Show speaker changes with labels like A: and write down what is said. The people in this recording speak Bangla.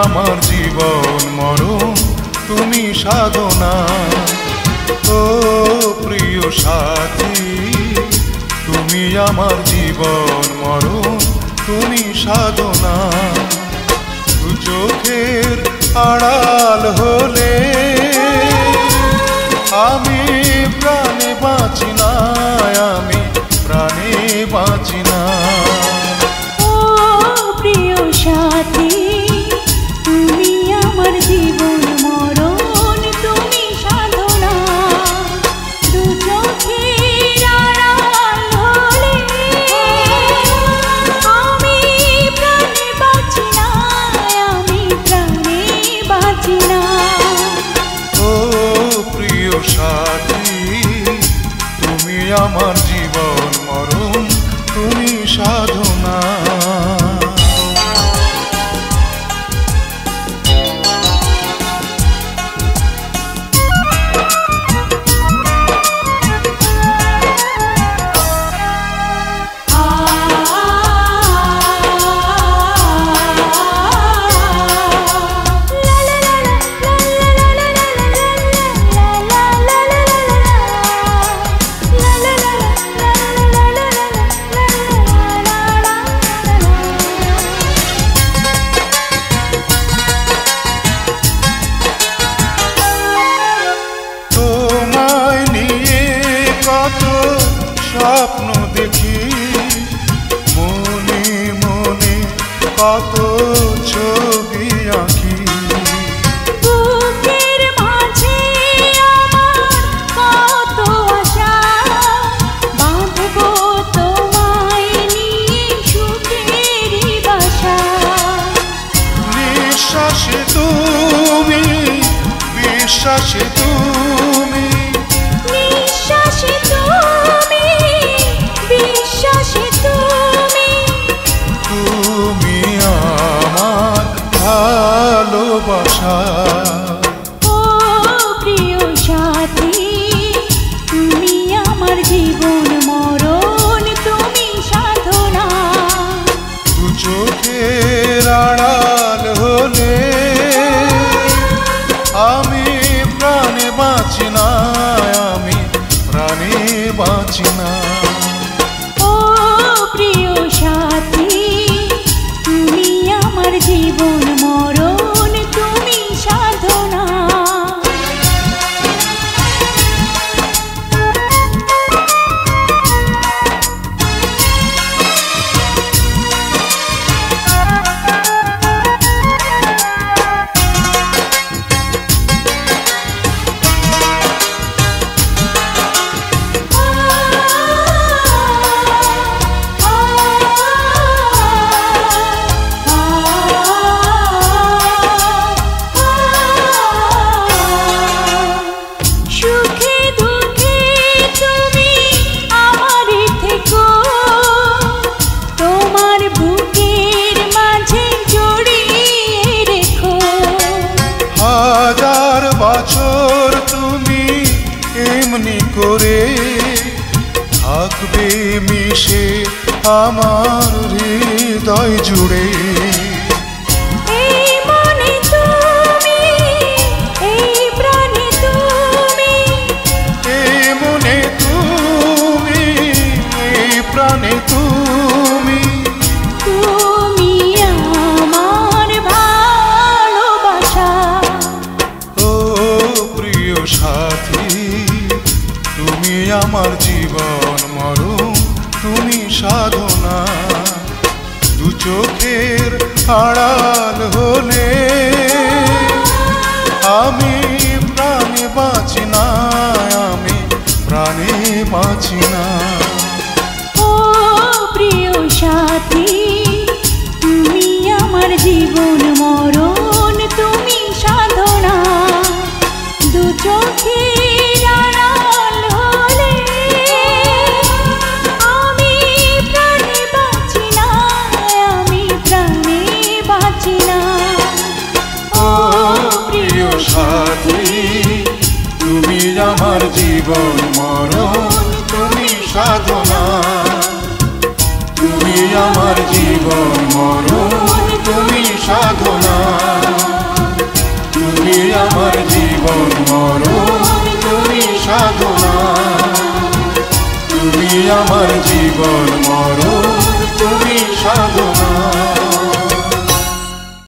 A: আমার জীবন মরণ তুমি সাধনা। ও প্রিয় সাথী, তুমি আমার জীবন মরণ তুমি সাধনা। দু চোখের আড়াল হলে আমি প্রাণে বাঁচি না, আমি প্রাণে বাঁচি না।
B: ও প্রিয় সাথী, তুমি আমার জীবন মরণ তুমি সাধনা। দু চোখের আড়াল হলে আমি প্রাণে বাঁচি না, আমি প্রাণে বাঁচি না।
A: ও প্রিয় সাথী, তুমি আমার জীবন মরণ তুমি সাধনা। স্বপ্ন দেখি মনে মনে, কত ছবি আঁকি।
B: বুকের মাঝে আমার কত আশা, বাঁধবো তোমায় নিয়ে সুখেরই বাসা।
A: নিঃশ্বাসে তুমি, বিশ্বাসে তুমি,
B: নিঃশ্বাসে তুমি, বিশ্বাসে তুমি,
A: তুমি আমার ভালোবাসা।
B: ও প্রিয় সাথী, তুমি আমার জীবন মরণ তুমি সাধনা।
A: দু চোখের আড়াল হলে আমি প্রাণে বাঁচি না, আমি প্রাণে বাঁচি না।
B: ও প্রিয় সাথী, তুমি আমার জীবন মরণ তুমি সাধনা।
A: বছর তুমি এমনি করে থাকবে মিশে আমার হৃদয় জুড়ে।
B: এই মনে তুমি, এই প্রাণে তুমি,
A: এই মনে তুমি, এই প্রাণে তুমি,
B: তুমি আমার ভালোবাসা।
A: ও প্রিয় সাথী, তুমি আমার জীবন মরণ তুমি সাধনা। দু চোখের আড়াল হলে আমি প্রাণে বাঁচি না, আমি প্রাণে বাঁচি না।
B: ও প্রিয় সাথী, তুমি আমার জীবন মরণ তুমি সাধনা। দু চোখের আড়াল হলে আমি প্রাণে বাঁচি না, আমি প্রাণে বাঁচি না।
A: ও প্রিয় সাথী, তুমি আমার জীবন মরণ তুমি সাধনা। তুমি আমার জীবন মরণ তুমি সাধনা। আমার জীবন মরণ তুমি সাধনা।